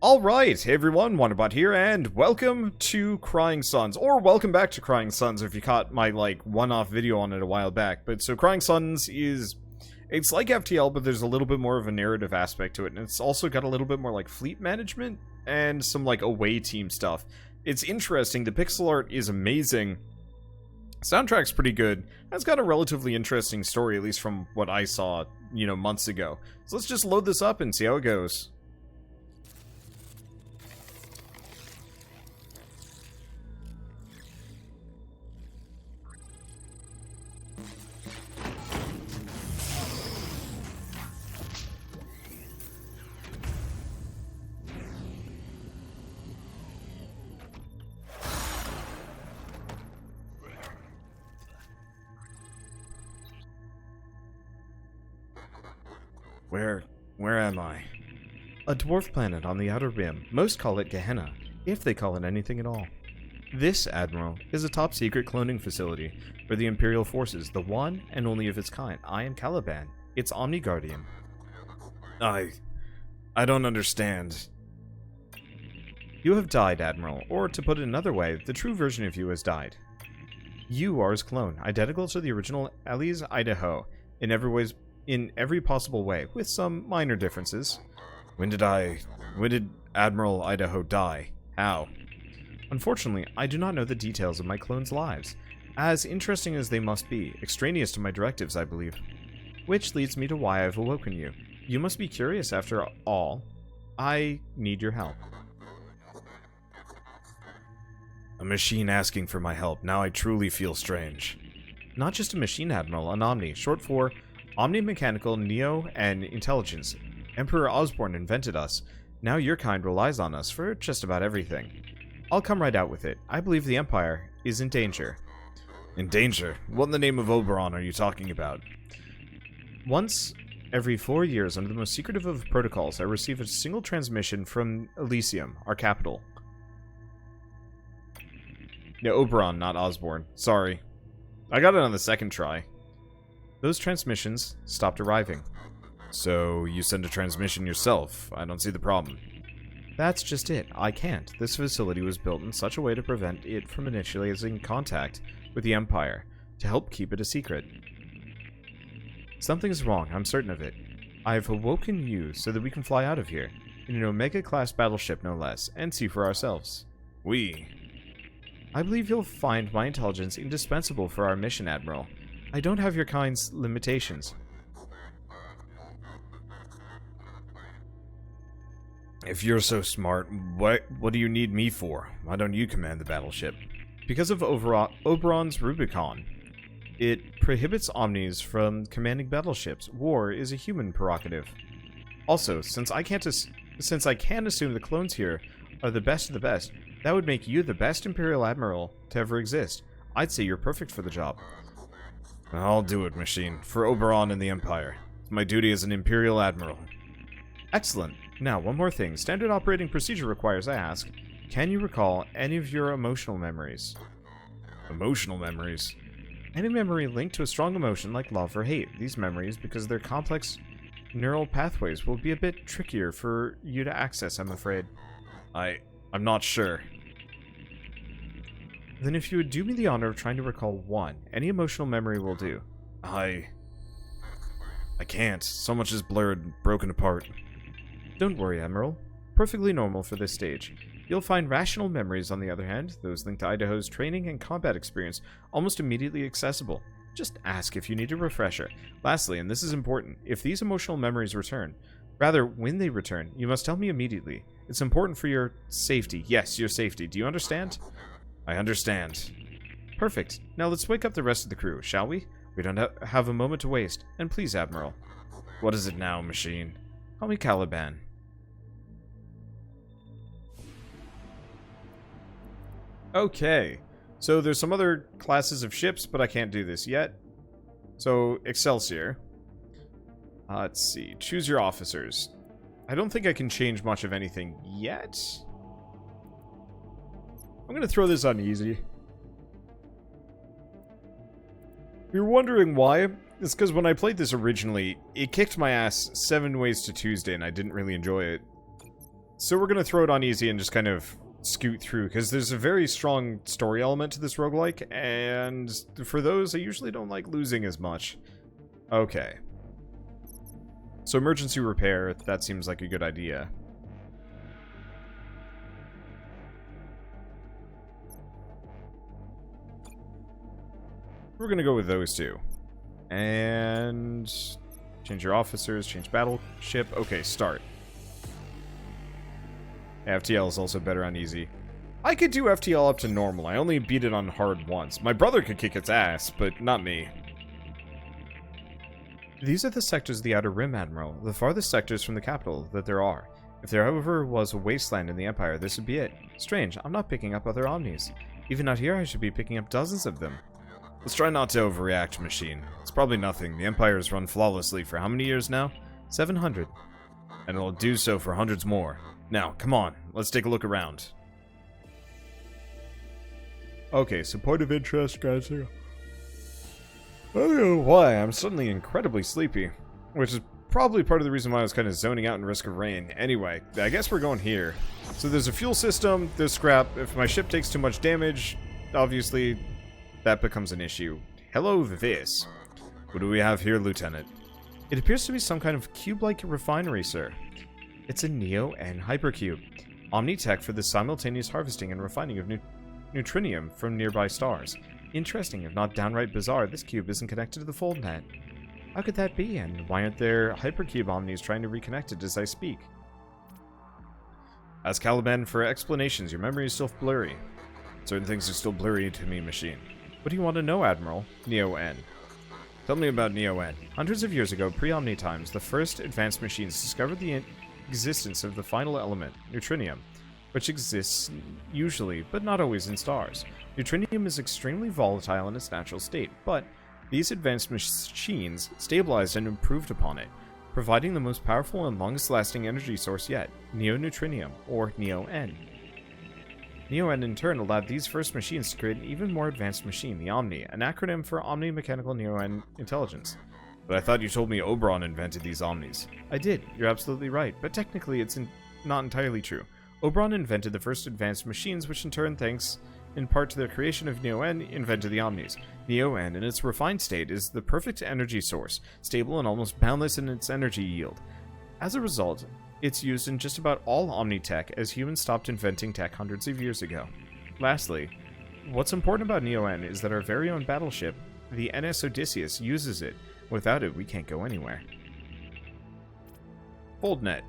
Alright, hey everyone, Wanderbot here, and welcome to Crying Suns, or welcome back to Crying Suns if you caught my, one-off video on it a while back. But so Crying Suns is, it's like FTL, but there's a little bit more of a narrative aspect to it, and it's also got a little bit more, fleet management, and some, away team stuff. It's interesting, the pixel art is amazing, soundtrack's pretty good, and it's got a relatively interesting story, at least from what I saw, months ago. So let's just load this up and see how it goes. Where am I? A dwarf planet on the outer rim. Most call it Gehenna, if they call it anything at all. This, Admiral, is a top-secret cloning facility for the Imperial forces, the one and only of its kind. I am Caliban, its Omni Guardian. I don't understand. You have died, Admiral, or to put it another way, the true version of you has died. You are his clone, identical to the original Elise Idaho, in every possible way, with some minor differences. When did Admiral Idaho die? How? Unfortunately, I do not know the details of my clones' lives, as interesting as they must be, extraneous to my directives, I believe. Which leads me to why I've awoken you. You must be curious after all. I need your help. A machine asking for my help. Now I truly feel strange. Not just a machine, Admiral, an Omni, short for Omni Mechanical Neo and Intelligence. Emperor Osborne invented us. Now your kind relies on us for just about everything. I'll come right out with it. I believe the Empire is in danger. In danger? What in the name of Oberon are you talking about? Once every 4 years, under the most secretive of protocols, I receive a single transmission from Elysium, our capital. Yeah, Oberon, not Osborne. Sorry. I got it on the second try. Those transmissions stopped arriving. So, you send a transmission yourself. I don't see the problem. That's just it. I can't. This facility was built in such a way to prevent it from initiating contact with the Empire, to help keep it a secret. Something's wrong, I'm certain of it. I've awoken you so that we can fly out of here, in an Omega-class battleship no less, and see for ourselves. I believe you'll find my intelligence indispensable for our mission, Admiral. I don't have your kind's limitations. If you're so smart, what do you need me for? Why don't you command the battleship? Because of Oberon's Rubicon. It prohibits Omnis from commanding battleships. War is a human prerogative. Also, since I can assume the clones here are the best of the best, that would make you the best Imperial Admiral to ever exist. I'd say you're perfect for the job. I'll do it, machine. For Oberon and the Empire. It's my duty as an Imperial Admiral. Excellent. Now, one more thing. Standard operating procedure requires I ask, can you recall any of your emotional memories? Emotional memories? Any memory linked to a strong emotion like love or hate. These memories, because of their complex neural pathways, will be a bit trickier for you to access, I'm afraid. I'm not sure. Then if you would do me the honor of trying to recall one, any emotional memory will do. I can't. So much is blurred, broken apart. Don't worry, Admiral. Perfectly normal for this stage. You'll find rational memories, on the other hand, those linked to Idaho's training and combat experience, almost immediately accessible. Just ask if you need a refresher. Lastly, and this is important, if these emotional memories return, rather, when they return, you must tell me immediately. It's important for your safety. Yes, your safety. Do you understand? I understand. Perfect. Now let's wake up the rest of the crew, shall we? We don't have a moment to waste. And please, Admiral. What is it now, machine? Call me Caliban. Okay. So there's some other classes of ships, but I can't do this yet. So, Excelsior. Let's see. Choose your officers. I don't think I can change much of anything yet. I'm going to throw this on easy. If you're wondering why, it's because when I played this originally, it kicked my ass 7 ways to Tuesday and I didn't really enjoy it. So we're going to throw it on easy and just kind of scoot through, because there's a very strong story element to this roguelike, and for those, I usually don't like losing as much. Okay. So emergency repair, that seems like a good idea. We're going to go with those two. And change your officers, change battleship. Okay, start. FTL is also better on easy. I could do FTL up to normal. I only beat it on hard once. My brother could kick its ass, but not me. These are the sectors of the Outer Rim, Admiral. The farthest sectors from the capital that there are. If there ever was a wasteland in the Empire, this would be it. Strange, I'm not picking up other Omnis. Even out here, I should be picking up dozens of them. Let's try not to overreact, machine. It's probably nothing. The Empire has run flawlessly for how many years now? 700. And it'll do so for hundreds more. Now, come on. Let's take a look around. Okay, so point of interest, guys. I don't know why. I'm suddenly incredibly sleepy. Which is probably part of the reason why I was kind of zoning out in Risk of Rain. Anyway, I guess we're going here. So there's a fuel system, there's scrap. If my ship takes too much damage, obviously that becomes an issue. Hello, this. What do we have here, Lieutenant? It appears to be some kind of cube-like refinery, sir. It's a Neo-N hypercube. Omni Tech for the simultaneous harvesting and refining of neutrinium from nearby stars. Interesting, if not downright bizarre, this cube isn't connected to the fold net. How could that be, and why aren't there hypercube Omnis trying to reconnect it as I speak? Ask Caliban for explanations. Your memory is still blurry. Certain things are still blurry to me, machine. What do you want to know, Admiral? Neo-N. Tell me about Neo-N. Hundreds of years ago, pre-Omni times, the first advanced machines discovered the existence of the final element, neutrinium, which exists usually, but not always, in stars. Neutrinium is extremely volatile in its natural state, but these advanced machines stabilized and improved upon it, providing the most powerful and longest-lasting energy source yet, neoneutrinium, or Neo-N. Neo-N in turn allowed these first machines to create an even more advanced machine, the Omni, an acronym for Omni Mechanical Neo-N Intelligence. But I thought you told me Oberon invented these Omnis. I did, you're absolutely right, but technically it's not entirely true. Oberon invented the first advanced machines, which in turn, thanks in part to their creation of Neo-N, invented the Omnis. Neo-N, in its refined state, is the perfect energy source, stable and almost boundless in its energy yield. As a result, it's used in just about all Omni tech, as humans stopped inventing tech hundreds of years ago. Lastly, what's important about Neo-N is that our very own battleship, the NS Odysseus, uses it. Without it, we can't go anywhere. FoldNet.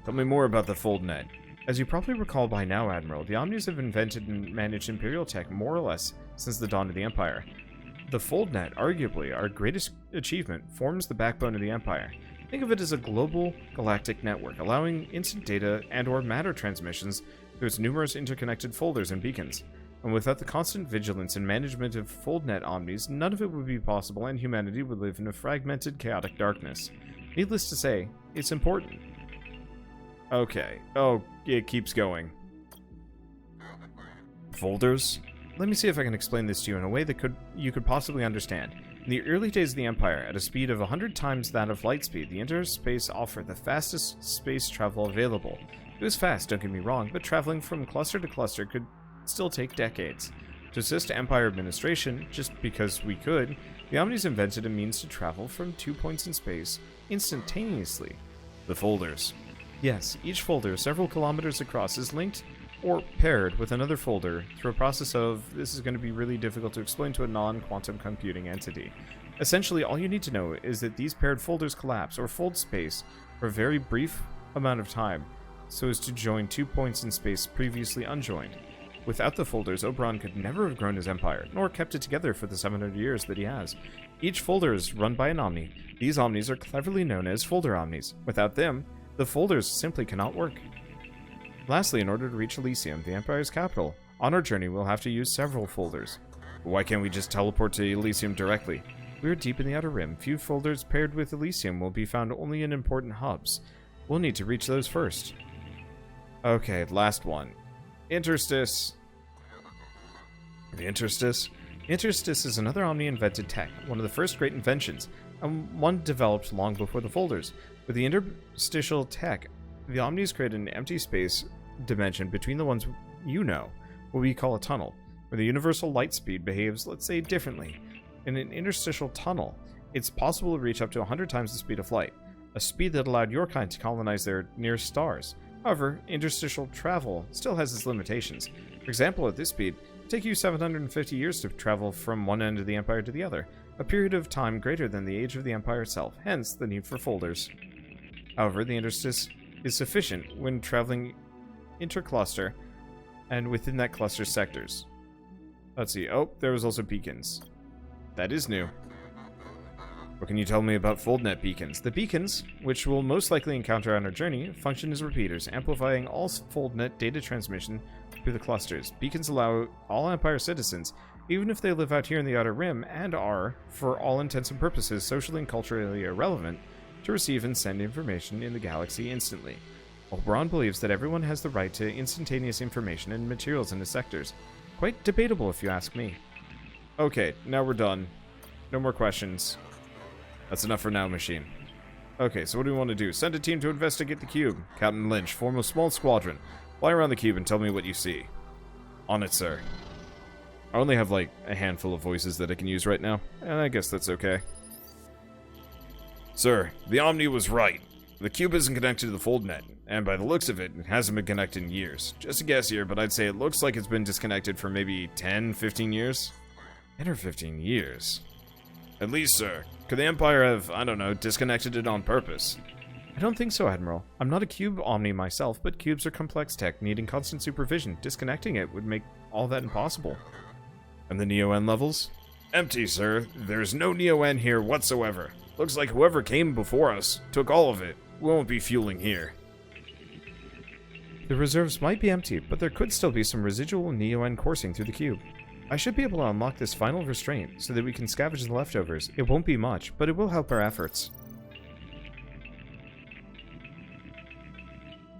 Tell me more about the FoldNet. As you probably recall by now, Admiral, the Omnis have invented and managed Imperial Tech more or less since the dawn of the Empire. The FoldNet, arguably our greatest achievement, forms the backbone of the Empire. Think of it as a global galactic network, allowing instant data and/or matter transmissions through its numerous interconnected folders and beacons. And without the constant vigilance and management of FoldNet Omnis, none of it would be possible and humanity would live in a fragmented, chaotic darkness. Needless to say, it's important. Okay. Oh, it keeps going. Folders? Let me see if I can explain this to you in a way that you could possibly understand. In the early days of the Empire, at a speed of 100 times that of light speed, the interspace offered the fastest space travel available. It was fast, don't get me wrong, but traveling from cluster to cluster could still take decades. To assist Empire administration, just because we could, the Omnis invented a means to travel from 2 points in space instantaneously. The folders. Yes, each folder, several kilometers across, is linked or paired with another folder through a process of, this is going to be really difficult to explain to a non-quantum computing entity. Essentially, all you need to know is that these paired folders collapse or fold space for a very brief amount of time, so as to join 2 points in space previously unjoined. Without the folders, Oberon could never have grown his empire, nor kept it together for the 700 years that he has. Each folder is run by an Omni. These Omnis are cleverly known as folder Omnis. Without them, the folders simply cannot work. Lastly, in order to reach Elysium, the Empire's capital, on our journey we'll have to use several folders. Why can't we just teleport to Elysium directly? We're deep in the Outer Rim. Few folders paired with Elysium will be found only in important hubs. We'll need to reach those first. Okay, last one. Interstice. The Interstice? Interstice is another Omni-invented tech, one of the first great inventions, and one developed long before the folders. With the interstitial tech, The Omnis create an empty space dimension between the ones you know, what we call a tunnel, where the universal light speed behaves, let's say, differently. In an interstitial tunnel, it's possible to reach up to 100 times the speed of light, a speed that allowed your kind to colonize their nearest stars. However, interstitial travel still has its limitations. For example, at this speed, it would take you 750 years to travel from one end of the Empire to the other, a period of time greater than the age of the Empire itself, hence the need for folders. However, the interstice is sufficient when traveling intercluster and within that cluster's sectors. Let's see. Oh, there was also beacons. That is new. What can you tell me about FoldNet beacons? The beacons, which we'll most likely encounter on our journey, function as repeaters, amplifying all FoldNet data transmission through the clusters. Beacons allow all Empire citizens, even if they live out here in the Outer Rim and are, for all intents and purposes, socially and culturally irrelevant, to receive and send information in the galaxy instantly. While Braun believes that everyone has the right to instantaneous information and materials in his sectors. Quite debatable if you ask me. Okay, now we're done. No more questions. That's enough for now, machine. Okay, so what do we want to do? Send a team to investigate the cube. Captain Lynch, form a small squadron. Fly around the cube and tell me what you see. On it, sir. I only have, like, a handful of voices that I can use right now, and I guess that's okay. Sir, the Omni was right. The cube isn't connected to the FoldNet, and by the looks of it, it hasn't been connected in years. Just a guess here, but I'd say it looks like it's been disconnected for maybe 10, 15 years? 10 or 15 years? At least, sir. Could the Empire have, I don't know, disconnected it on purpose? I don't think so, Admiral. I'm not a cube Omni myself, but cubes are complex tech needing constant supervision. Disconnecting it would make all that impossible. And the Neo-N levels? Empty, sir. There's no Neo-N here whatsoever. Looks like whoever came before us took all of it. We won't be fueling here. The reserves might be empty, but there could still be some residual Neo-N coursing through the cube. I should be able to unlock this final restraint so that we can scavenge the leftovers. It won't be much, but it will help our efforts.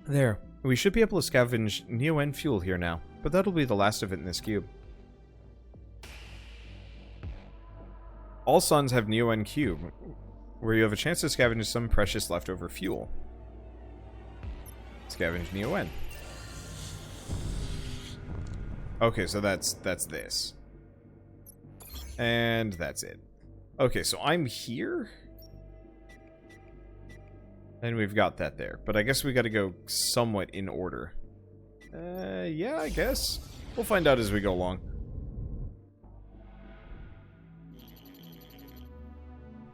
There. We should be able to scavenge Neo-N fuel here now, but that'll be the last of it in this cube. All suns have Neo-N cube, where you have a chance to scavenge some precious leftover fuel. Scavenge Neo-N. Okay, so that's this. And that's it. Okay, so I'm here? And we've got that there. But I guess we gotta go somewhat in order. Yeah, I guess. We'll find out as we go along.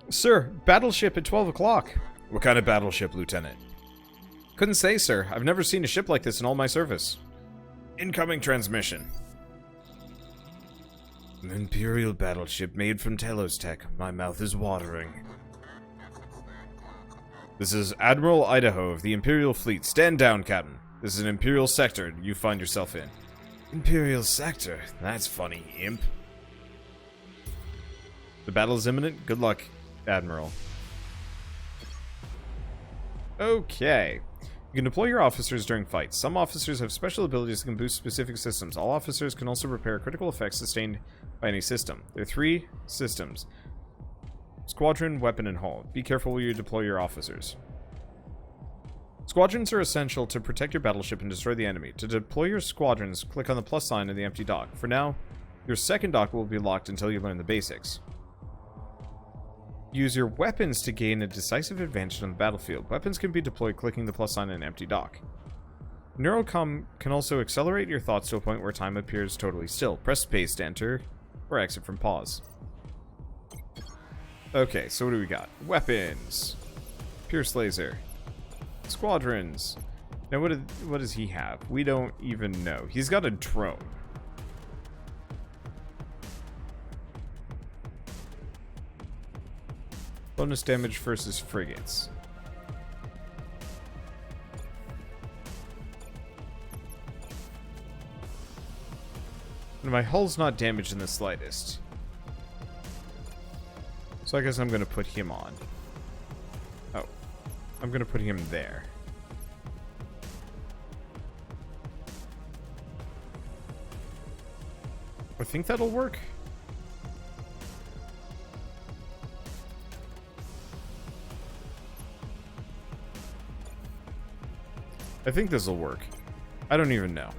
Sir, battleship at 12 o'clock. What kind of battleship, Lieutenant? Couldn't say, sir. I've never seen a ship like this in all my service. Incoming transmission. An Imperial battleship made from Telos Tech. My mouth is watering. This is Admiral Idaho of the Imperial Fleet. Stand down, Captain. This is an Imperial sector you find yourself in. Imperial sector? That's funny, imp. The battle is imminent. Good luck, Admiral. Okay. You can deploy your officers during fights. Some officers have special abilities that can boost specific systems. All officers can also repair critical effects sustained by any system. There are 3 systems. Squadron, weapon, and hull. Be careful when you deploy your officers. Squadrons are essential to protect your battleship and destroy the enemy. To deploy your squadrons, click on the plus sign in the empty dock. For now, your second dock will be locked until you learn the basics. Use your weapons to gain a decisive advantage on the battlefield. Weapons can be deployed clicking the plus sign in an empty dock. Neurocom can also accelerate your thoughts to a point where time appears totally still. Press space to enter or exit from pause. Okay, so what do we got? Weapons. Pierce laser. Squadrons. Now what does he have? We don't even know. He's got a drone. Bonus damage versus frigates. And my hull's not damaged in the slightest. So I guess I'm going to put him on. Oh. I'm going to put him there. I think that'll work. I think this will work. I don't even know.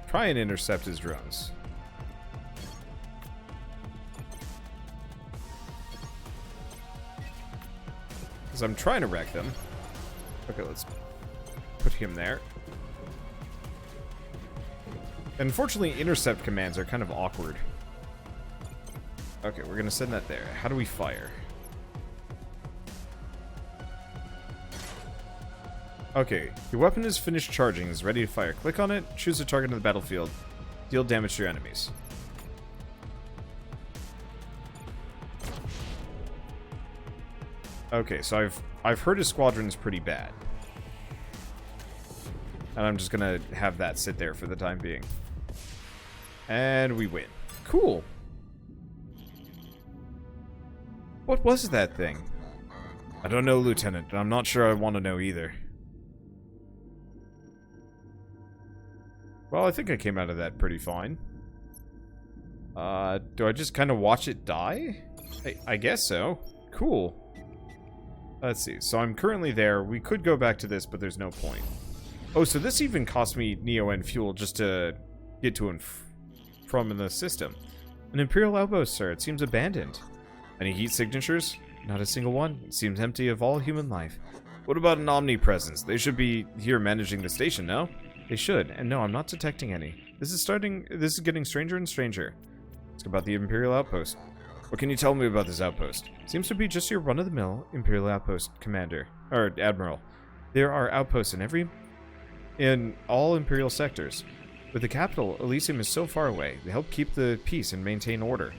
Try and intercept his drones. Because I'm trying to wreck them. Okay, let's put him there. Unfortunately, intercept commands are kind of awkward. Okay, we're going to send that there. How do we fire? Okay, your weapon is finished charging, is ready to fire. Click on it, choose a target on the battlefield. Deal damage to your enemies. Okay, so I've heard his squadron is pretty bad. And I'm just gonna have that sit there for the time being. And we win. Cool. What was that thing? I don't know, Lieutenant, and I'm not sure I want to know either. Well, I think I came out of that pretty fine. Do I just kind of watch it die? I guess so. Cool. Let's see. So I'm currently there. We could go back to this, but there's no point. Oh, so this even cost me Neo-N fuel just to get to and from in the system. An Imperial outpost, sir. It seems abandoned. Any heat signatures? Not a single one. It seems empty of all human life. What about an Omni presence? They should be here managing the station, no? They should. And no, I'm not detecting any. This is getting stranger and stranger. Ask about the Imperial outpost. What can you tell me about this outpost? Seems to be just your run-of-the-mill Imperial outpost commander. Or admiral. There are outposts in all Imperial sectors. With the capital, Elysium is so far away. They help keep the peace and maintain order.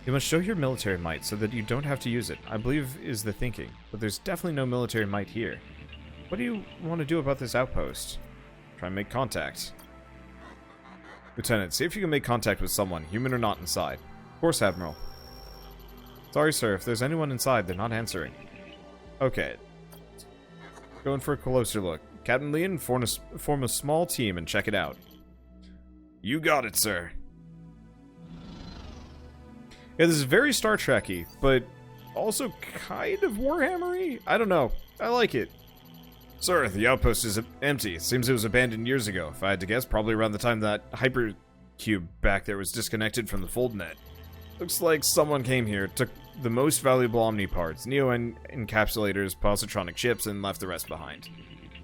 You must show your military might so that you don't have to use it, I believe is the thinking. But there's definitely no military might here. What do you want to do about this outpost? Try and make contact. Lieutenant, see if you can make contact with someone, human or not, inside. Of course, Admiral. Sorry, sir, if there's anyone inside, they're not answering. Okay. Going for a closer look. Captain Leon, form a small team and check it out. You got it, sir. Yeah, this is very Star Trek-y, but also kind of Warhammer-y? I don't know. I like it. Sir, the outpost is empty. It seems it was abandoned years ago. If I had to guess, probably around the time that hypercube back there was disconnected from the foldnet. Looks like someone came here, took the most valuable Omni parts, Neo-N encapsulators, positronic chips, and left the rest behind.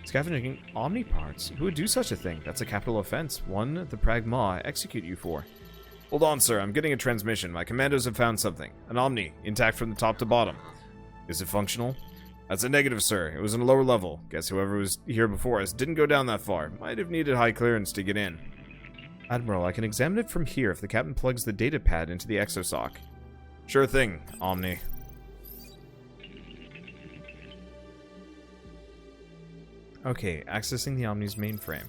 Scavenging Omni parts? Who would do such a thing? That's a capital offense. One the Pragma execute you for. Hold on, sir. I'm getting a transmission. My commandos have found something. An Omni, intact from the top to bottom. Is it functional? That's a negative, sir. It was in a lower level. Guess whoever was here before us didn't go down that far. Might have needed high clearance to get in. Admiral, I can examine it from here if the captain plugs the data pad into the exosoc. Sure thing, Omni. Okay, accessing the Omni's mainframe.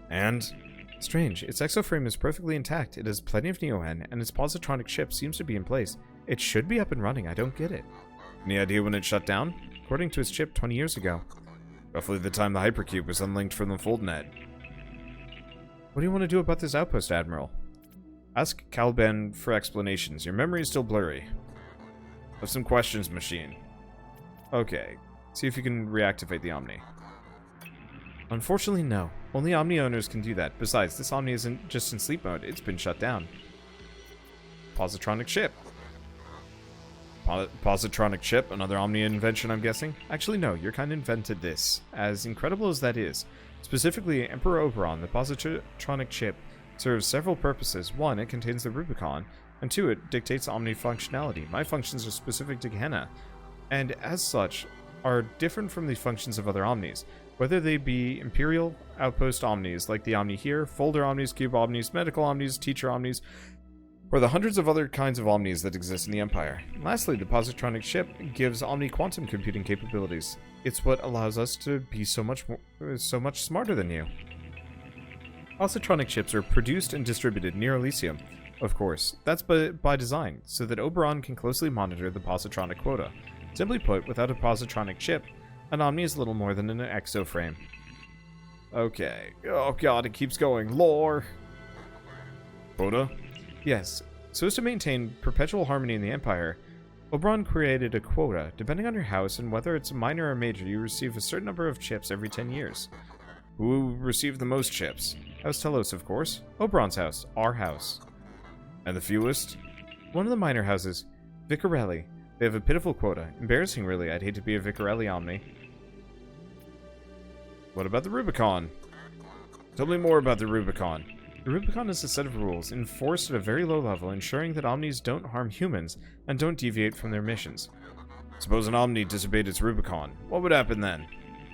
And? Strange, its exoframe is perfectly intact. It has plenty of Neo-N, and its positronic chip seems to be in place. It should be up and running, I don't get it. Any idea when it shut down? According to its chip, 20 years ago. Roughly the time the hypercube was unlinked from the foldnet. What do you want to do about this outpost, Admiral? Ask Calben for explanations. Your memory is still blurry. Have some questions, machine. Okay. See if you can reactivate the Omni. Unfortunately, no. Only Omni owners can do that. Besides, this Omni isn't just in sleep mode. It's been shut down. Positronic chip. Positronic chip, another Omni invention, I'm guessing? Actually, no. Your kind invented this. As incredible as that is. Specifically, Emperor Oberon, the positronic chip, serves several purposes. One, it contains the Rubicon. And two, it dictates Omni functionality. My functions are specific to Gehenna. And as such, are different from the functions of other Omnis. Whether they be Imperial outpost Omnis, like the Omni here, folder Omnis, cube Omnis, medical Omnis, teacher Omnis, or the hundreds of other kinds of Omnis that exist in the Empire. And lastly, the positronic chip gives Omni quantum computing capabilities. It's what allows us to be so much smarter than you. Positronic chips are produced and distributed near Elysium. Of course, that's by design, so that Oberon can closely monitor the positronic quota. Simply put, without a positronic chip, an Omni is little more than an exoframe. Okay. Oh god, it keeps going. Lore! Quota? Yes. So as to maintain perpetual harmony in the Empire, Oberon created a quota. Depending on your house and whether it's minor or major, you receive a certain number of chips every 10 years. Who received the most chips? House Telos, of course. Oberon's house. Our house. And the fewest? One of the minor houses. Vicarelli. They have a pitiful quota. Embarrassing, really. I'd hate to be a Vicarelli Omni. What about the Rubicon? Tell me more about the Rubicon. The Rubicon is a set of rules enforced at a very low level, ensuring that Omnis don't harm humans and don't deviate from their missions. Suppose an Omni disobeyed its Rubicon. What would happen then?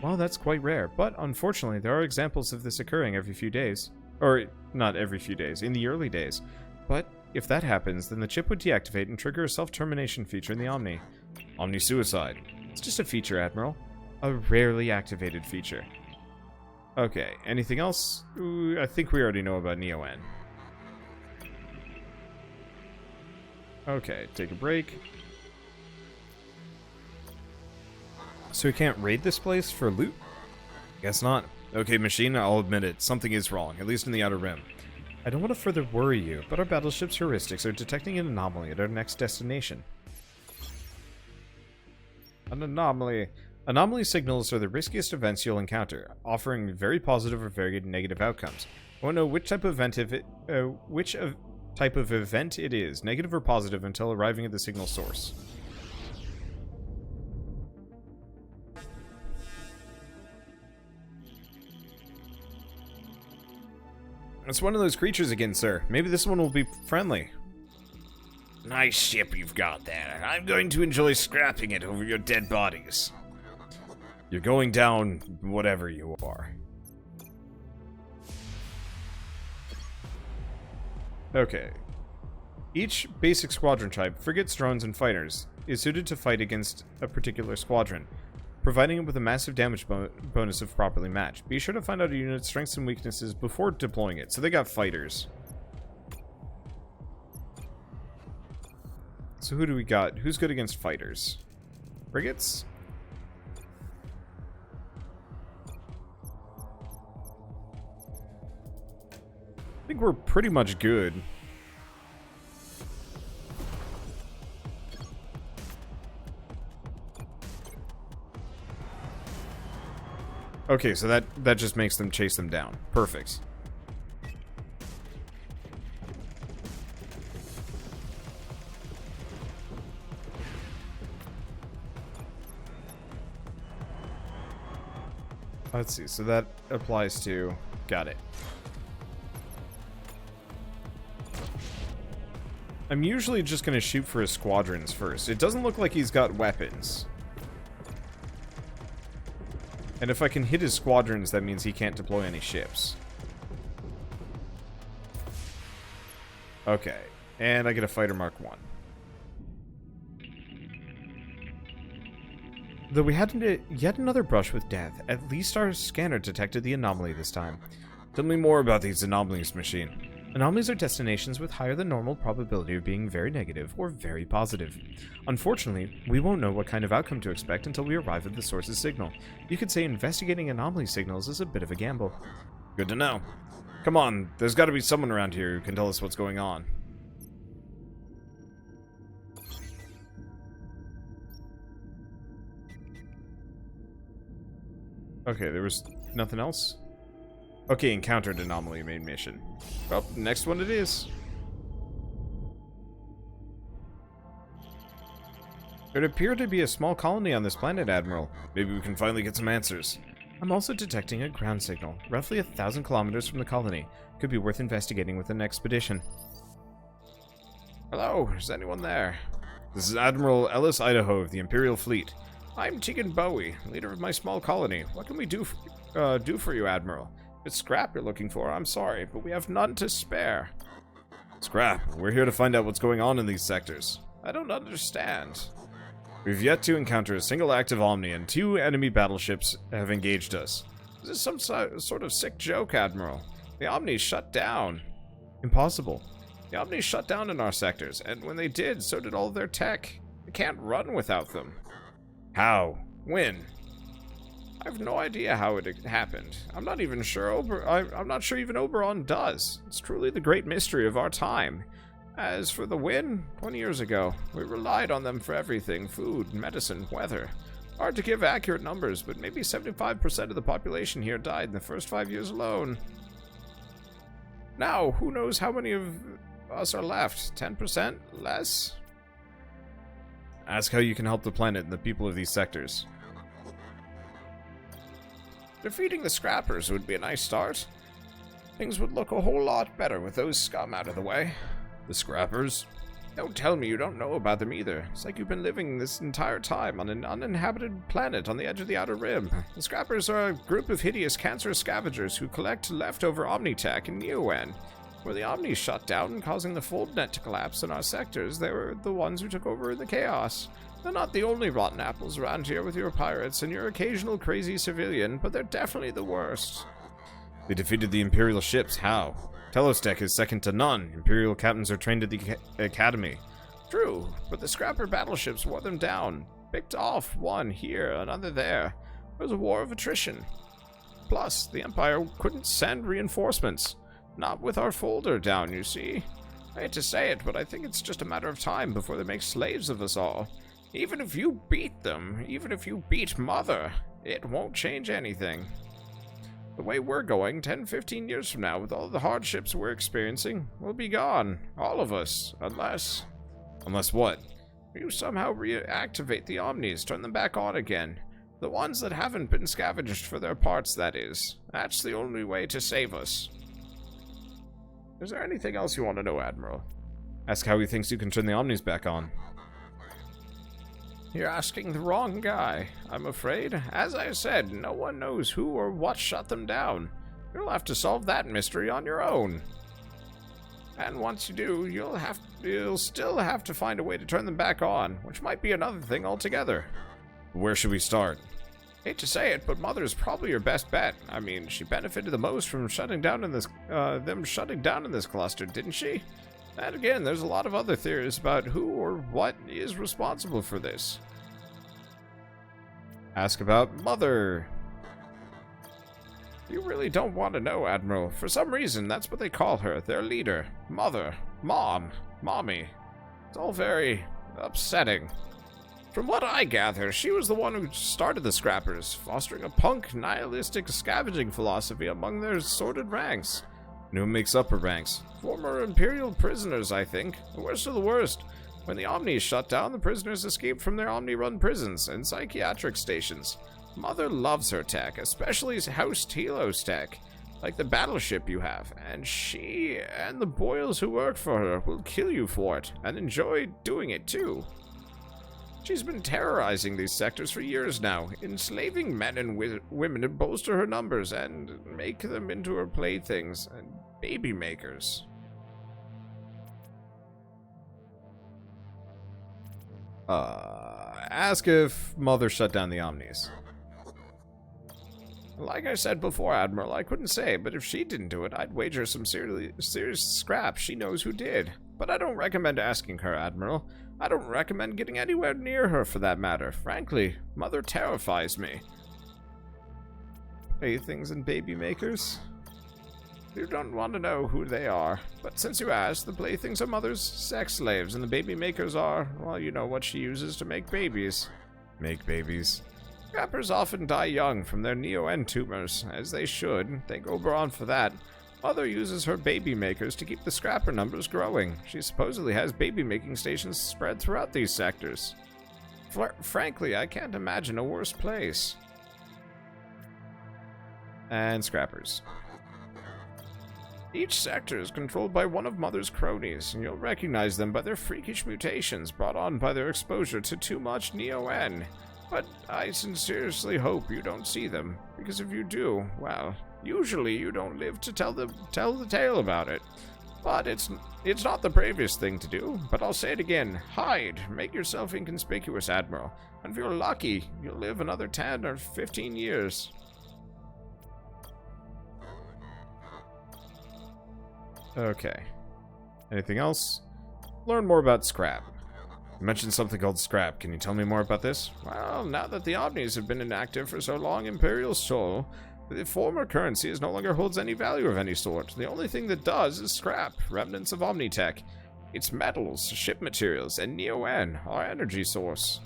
Well, that's quite rare, but unfortunately there are examples of this occurring every few days. Or, not every few days, in the early days. But if that happens, then the chip would deactivate and trigger a self-termination feature in the Omni. Omni suicide. It's just a feature, Admiral. A rarely activated feature. Okay, anything else? Ooh, I think we already know about Neo-N. Okay, take a break. So we can't raid this place for loot? Guess not. Okay, machine, I'll admit it. Something is wrong, at least in the Outer Rim. I don't want to further worry you, but our battleship's heuristics are detecting an anomaly at our next destination. An anomaly. Anomaly signals are the riskiest events you'll encounter, offering very positive or very negative outcomes. I won't know which type of event type of event it is, negative or positive, until arriving at the signal source. It's one of those creatures again, sir. Maybe this one will be friendly. Nice ship you've got there. I'm going to enjoy scrapping it over your dead bodies. You're going down, whatever you are. Okay. Each basic squadron type, frigates, drones, and fighters, is suited to fight against a particular squadron, providing it with a massive damage bonus if properly matched. Be sure to find out a unit's strengths and weaknesses before deploying it. So they got fighters. So who do we got? Who's good against fighters? Frigates? I think we're pretty much good. Okay, so that just makes them chase them down. Perfect. Let's see, so that applies to... Got it. I'm usually just going to shoot for his squadrons first. It doesn't look like he's got weapons. And if I can hit his squadrons, that means he can't deploy any ships. Okay. And I get a Fighter Mark 1. Though we had yet another brush with death, at least our scanner detected the anomaly this time. Tell me more about these anomalies, machine. Anomalies are destinations with higher than normal probability of being very negative or very positive. Unfortunately, we won't know what kind of outcome to expect until we arrive at the source's signal. You could say investigating anomaly signals is a bit of a gamble. Good to know. Come on, there's got to be someone around here who can tell us what's going on. Okay, there was nothing else? Okay, encountered anomaly main mission. Well, next one it is. There'd appear to be a small colony on this planet, Admiral. Maybe we can finally get some answers. I'm also detecting a ground signal, roughly 1,000 kilometers from the colony. Could be worth investigating with an expedition. Hello, is anyone there? This is Admiral Ellis Idaho of the Imperial Fleet. I'm Tegan Bowie, leader of my small colony. What can we do for you, Admiral? If it's scrap you're looking for, I'm sorry, but we have none to spare. Scrap? We're here to find out what's going on in these sectors. I don't understand. We've yet to encounter a single active Omni, and 2 enemy battleships have engaged us. Is this some sort of sick joke, Admiral? The Omnis shut down. Impossible. The Omnis shut down in our sectors, and when they did, so did all of their tech. We can't run without them. How? When? I have no idea how it happened. I'm not even sure I'm not sure even Oberon does. It's truly the great mystery of our time. As for the wind, 20 years ago, we relied on them for everything: food, medicine, weather. Hard to give accurate numbers, but maybe 75% of the population here died in the first 5 years alone. Now, who knows how many of us are left? 10%? Less? Ask how you can help the planet and the people of these sectors. Defeating the scrappers would be a nice start. Things would look a whole lot better with those scum out of the way. The scrappers? Don't tell me you don't know about them either. It's like you've been living this entire time on an uninhabited planet on the edge of the Outer Rim. The scrappers are a group of hideous cancerous scavengers who collect leftover Omni Tech and Neo-En. Where the Omnis shut down, causing the fold net to collapse in our sectors, they were the ones who took over in the chaos. They're not the only rotten apples around here with your pirates and your occasional crazy civilian, but they're definitely the worst. They defeated the Imperial ships. How? Telostech is second to none. Imperial captains are trained at the academy. True, but the scrapper battleships wore them down. Picked off one here, another there. It was a war of attrition. Plus, the Empire couldn't send reinforcements. Not with our folder down, you see. I hate to say it, but I think it's just a matter of time before they make slaves of us all. Even if you beat them, even if you beat Mother, it won't change anything. The way we're going, 10-15 years from now, with all the hardships we're experiencing, we'll be gone. All of us. Unless... Unless what? You somehow reactivate the Omnis, turn them back on again. The ones that haven't been scavenged for their parts, that is. That's the only way to save us. Is there anything else you want to know, Admiral? Ask how he thinks you can turn the Omnis back on. You're asking the wrong guy, I'm afraid. As I said, no one knows who or what shut them down. You'll have to solve that mystery on your own. And once you do, you'll still have to find a way to turn them back on, which might be another thing altogether. Where should we start? Hate to say it, but Mother's probably your best bet. I mean, she benefited the most from shutting down in this cluster, didn't she? And again, there's a lot of other theories about who or what is responsible for this. Ask about Mother. You really don't want to know, Admiral. For some reason, that's what they call her, their leader. Mother. Mom. Mommy. It's all very upsetting. From what I gather, she was the one who started the Scrappers, fostering a punk, nihilistic scavenging philosophy among their sordid ranks. And who makes up her ranks? Former Imperial prisoners, I think. The worst of the worst. When the Omnis shut down, the prisoners escaped from their Omni-run prisons and psychiatric stations. Mother loves her tech, especially House Telos tech, like the battleship you have, and she and the boils who work for her will kill you for it, and enjoy doing it too. She's been terrorizing these sectors for years now, enslaving men and women to bolster her numbers and make them into her playthings and baby makers. Ask if Mother shut down the Omnis. Like I said before, Admiral, I couldn't say, but if she didn't do it, I'd wager some serious scrap she knows who did. But I don't recommend asking her, Admiral. I don't recommend getting anywhere near her, for that matter. Frankly, Mother terrifies me. Playthings and baby makers? You don't want to know who they are. But since you asked, the playthings are Mother's sex slaves, and the baby makers are, well, you know what she uses to make babies. Make babies. Scrappers often die young from their Neo-En tumors, as they should. Thank Oberon for that. Mother uses her baby makers to keep the scrapper numbers growing. She supposedly has baby-making stations spread throughout these sectors. Frankly, I can't imagine a worse place. And scrappers. Each sector is controlled by one of Mother's cronies, and you'll recognize them by their freakish mutations brought on by their exposure to too much Neo-En. But I sincerely hope you don't see them, because if you do, well, usually you don't live to tell the tale about it. But it's not the bravest thing to do, but I'll say it again. Hide. Make yourself inconspicuous, Admiral. And if you're lucky, you'll live another 10 or 15 years. Okay. Anything else? Learn more about scrap. You mentioned something called scrap. Can you tell me more about this? Well, now that the Omnis have been inactive for so long, Imperial Soul, the former currency no longer holds any value of any sort. The only thing that does is scrap, remnants of Omni Tech. Its metals, ship materials, and Neo-N, our energy source.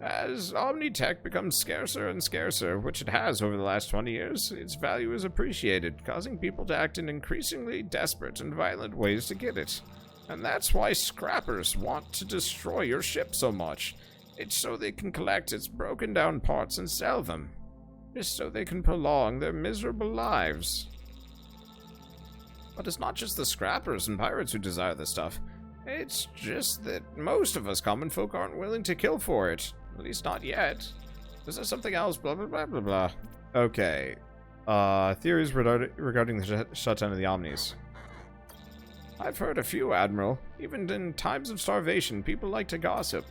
As Omni Tech becomes scarcer and scarcer, which it has over the last 20 years, its value is appreciated, causing people to act in increasingly desperate and violent ways to get it. And that's why scrappers want to destroy your ship so much. It's so they can collect its broken down parts and sell them. Just so they can prolong their miserable lives. But it's not just the scrappers and pirates who desire this stuff. It's just that most of us common folk aren't willing to kill for it. At least not yet. Is there something else? Blah, blah, blah, blah, blah. Okay. Theories regarding the shutdown of the Omnis. I've heard a few, Admiral. Even in times of starvation, people like to gossip.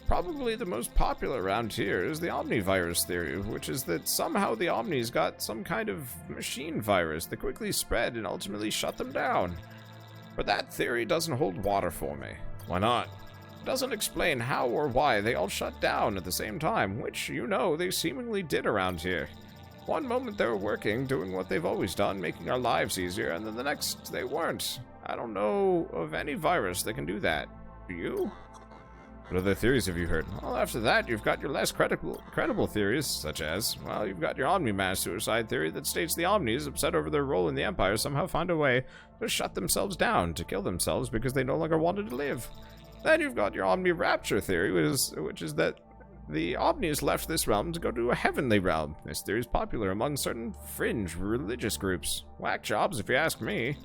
Probably the most popular around here is the omnivirus theory, which is that somehow the Omnis got some kind of machine virus that quickly spread and ultimately shut them down. But that theory doesn't hold water for me. Why not? It doesn't explain how or why they all shut down at the same time, which, you know, they seemingly did around here. One moment they were working, doing what they've always done, making our lives easier, and then the next they weren't. I don't know of any virus that can do that. Do you? What other theories have you heard? Well, after that, you've got your less credible theories, such as, well, you've got your Omni-mass suicide theory that states the Omnis, upset over their role in the Empire, somehow find a way to shut themselves down, to kill themselves because they no longer wanted to live. Then you've got your Omni-rapture theory, which is that the Omnis left this realm to go to a heavenly realm. This theory is popular among certain fringe religious groups. Whack jobs, if you ask me.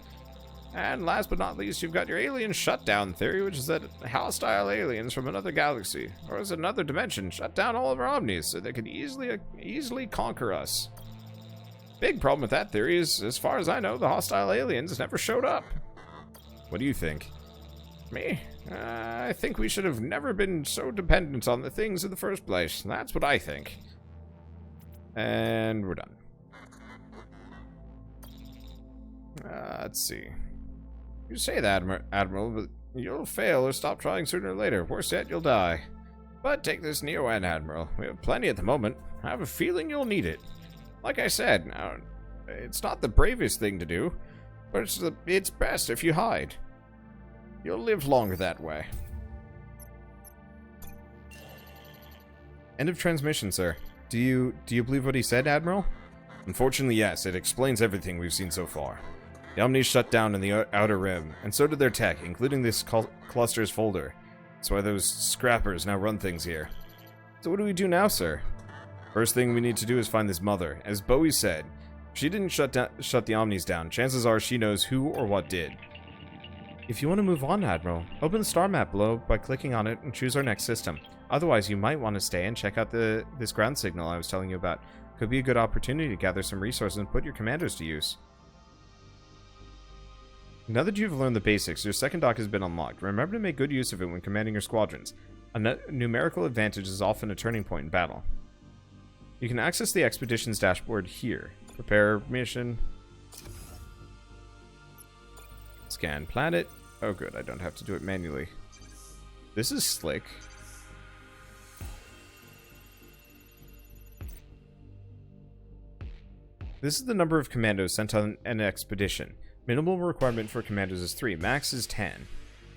And last but not least, you've got your alien shutdown theory, which is that hostile aliens from another galaxy, or is another dimension, shut down all of our Omnis so they could easily conquer us. Big problem with that theory is, as far as I know, the hostile aliens never showed up. What do you think? Me? I think we should have never been so dependent on the things in the first place. That's what I think. And we're done. Let's see. You say that, Admiral, but you'll fail or stop trying sooner or later. Worse yet, you'll die. But take this Neo-N, Admiral. We have plenty at the moment. I have a feeling you'll need it. Like I said, now, it's not the bravest thing to do, but it's best if you hide. You'll live longer that way. End of transmission, sir. Do you believe what he said, Admiral? Unfortunately, yes. It explains everything we've seen so far. The Omnis shut down in the Outer Rim, and so did their tech, including this cluster's folder. That's why those scrappers now run things here. So what do we do now, sir? First thing we need to do is find this mother. As Bowie said, if she didn't shut the Omnis down, chances are she knows who or what did. If you want to move on, Admiral, open the star map below by clicking on it and choose our next system. Otherwise, you might want to stay and check out this ground signal I was telling you about. Could be a good opportunity to gather some resources and put your commanders to use. Now that you've learned the basics, your second dock has been unlocked. Remember to make good use of it when commanding your squadrons. A numerical advantage is often a turning point in battle. You can access the expedition's dashboard here. Prepare mission. Scan planet. Oh good, I don't have to do it manually. This is slick. This is the number of commandos sent on an expedition. Minimum requirement for commandos is 3, max is 10.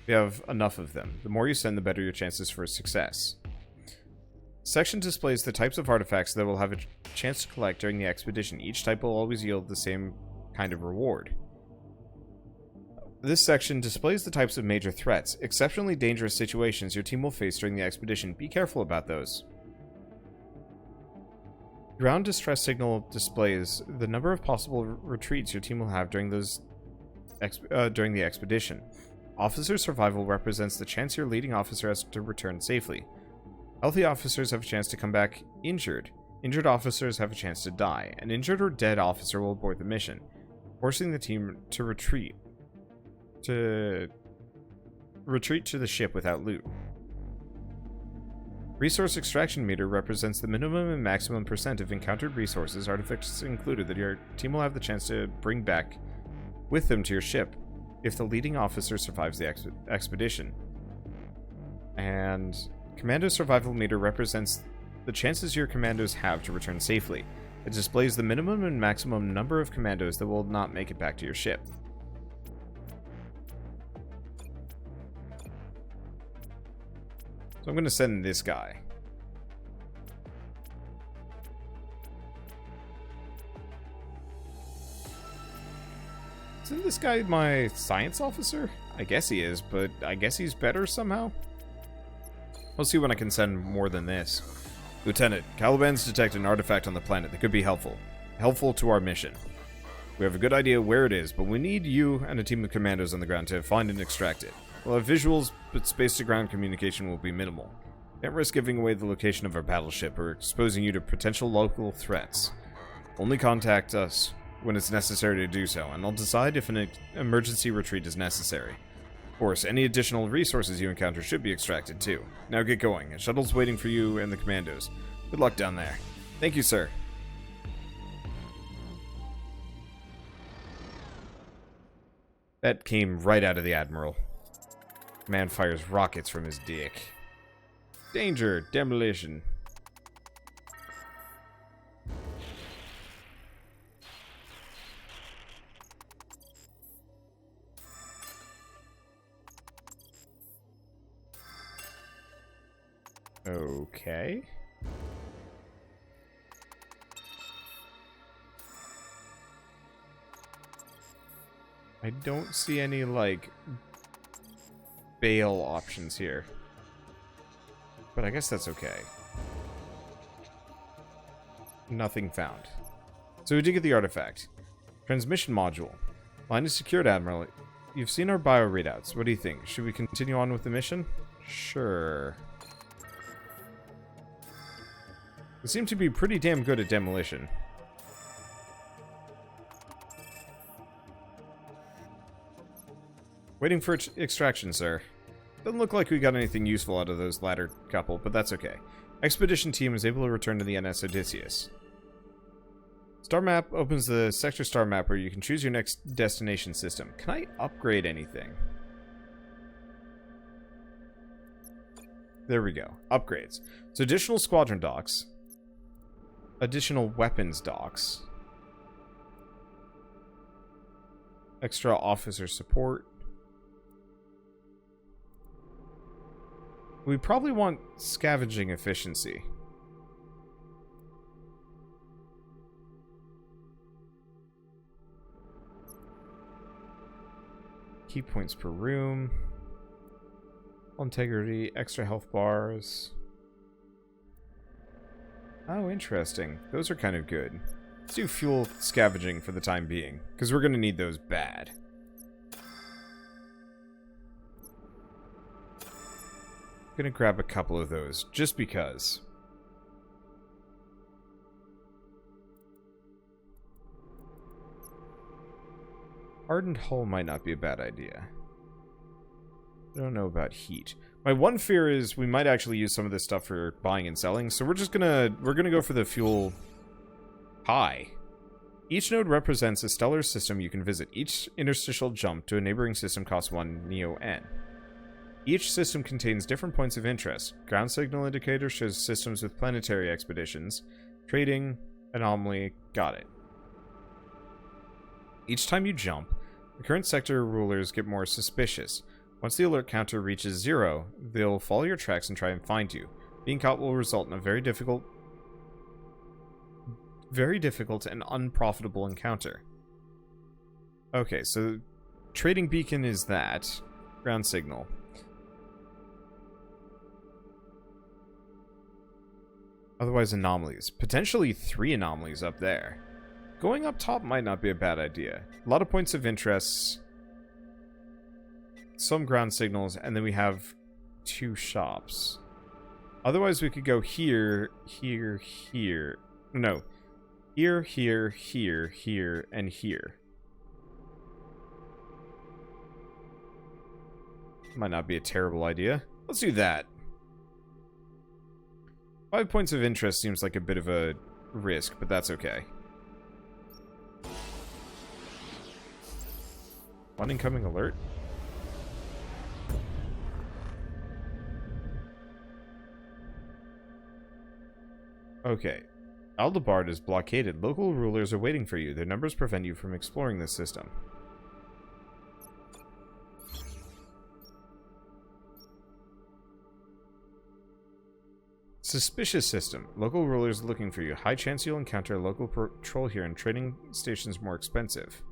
We have enough of them. The more you send, the better your chances for success. Section displays the types of artifacts that will have a chance to collect during the expedition. Each type will always yield the same kind of reward. This section displays the types of major threats, exceptionally dangerous situations your team will face during the expedition. Be careful about those. Ground distress signal displays the number of possible retreats your team will have during the expedition. Officer survival represents the chance your leading officer has to return safely. Healthy officers have a chance to come back injured. Injured officers have a chance to die. An injured or dead officer will abort the mission, forcing the team to retreat to the ship without loot. Resource extraction meter represents the minimum and maximum percent of encountered resources, artifacts included, that your team will have the chance to bring back with them to your ship if the leading officer survives the expedition. And commando survival meter represents the chances your commandos have to return safely. It displays the minimum and maximum number of commandos that will not make it back to your ship. So I'm going to send this guy. Isn't this guy my science officer? I guess he is, but I guess he's better somehow. We'll see when I can send more than this. Lieutenant, Caliban's detected an artifact on the planet that could be helpful to our mission. We have a good idea where it is, but we need you and a team of commandos on the ground to find and extract it. We'll have visuals, but space-to-ground communication will be minimal. Can't risk giving away the location of our battleship or exposing you to potential local threats. Only contact us when it's necessary to do so, and I'll decide if an emergency retreat is necessary. Of course, any additional resources you encounter should be extracted too. Now get going. A shuttle's waiting for you and the commandos. Good luck down there. Thank you, sir. That came right out of the Admiral. Man fires rockets from his dick. Danger! Demolition. Okay. I don't see any, like, bail options here. But I guess that's okay. Nothing found. So we did get the artifact. Transmission module. Line is secured, Admiral. You've seen our bio readouts. What do you think? Should we continue on with the mission? Sure. We seem to be pretty damn good at demolition. Waiting for extraction, sir. Doesn't look like we got anything useful out of those latter couple, but that's okay. Expedition team is able to return to the NS Odysseus. Star map opens the sector star map where you can choose your next destination system. Can I upgrade anything? There we go. Upgrades. So additional squadron docks. Additional weapons docks. Extra officer support. We probably want scavenging efficiency. Key points per room. Integrity, extra health bars. Oh, interesting. Those are kind of good. Let's do fuel scavenging for the time being, because we're going to need those bad. I'm going to grab a couple of those, just because. Hardened hull might not be a bad idea. I don't know about heat. My one fear is we might actually use some of this stuff for buying and selling, so we're gonna go for the fuel high. Each node represents a stellar system you can visit. Each interstitial jump to a neighboring system costs 1 Neo-N. Each system contains different points of interest. Ground signal indicator shows systems with planetary expeditions. Trading, Anomaly, got it. Each time you jump, the current sector rulers get more suspicious. Once the alert counter reaches 0, they'll follow your tracks and try and find you. Being caught will result in a very difficult and unprofitable encounter. Okay, so trading beacon is that. Ground signal. Otherwise, anomalies. Potentially 3 anomalies up there. Going up top might not be a bad idea. A lot of points of interest. Some ground signals, and then we have 2 shops. Otherwise, we could go here, here, here. No. Here, here, here, here, and here. Might not be a terrible idea. Let's do that. 5 points of interest seems like a bit of a risk, but that's okay. One incoming alert? Okay. Aldebard is blockaded. Local rulers are waiting for you. Their numbers prevent you from exploring this system. Suspicious system. Local rulers looking for you. High chance you'll encounter a local patrol here, and trading stations more expensive.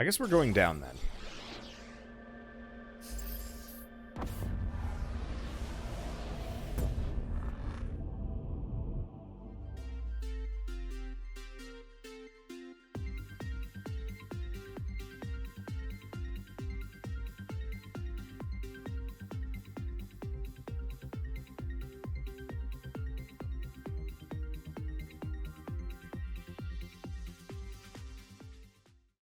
I guess we're going down then.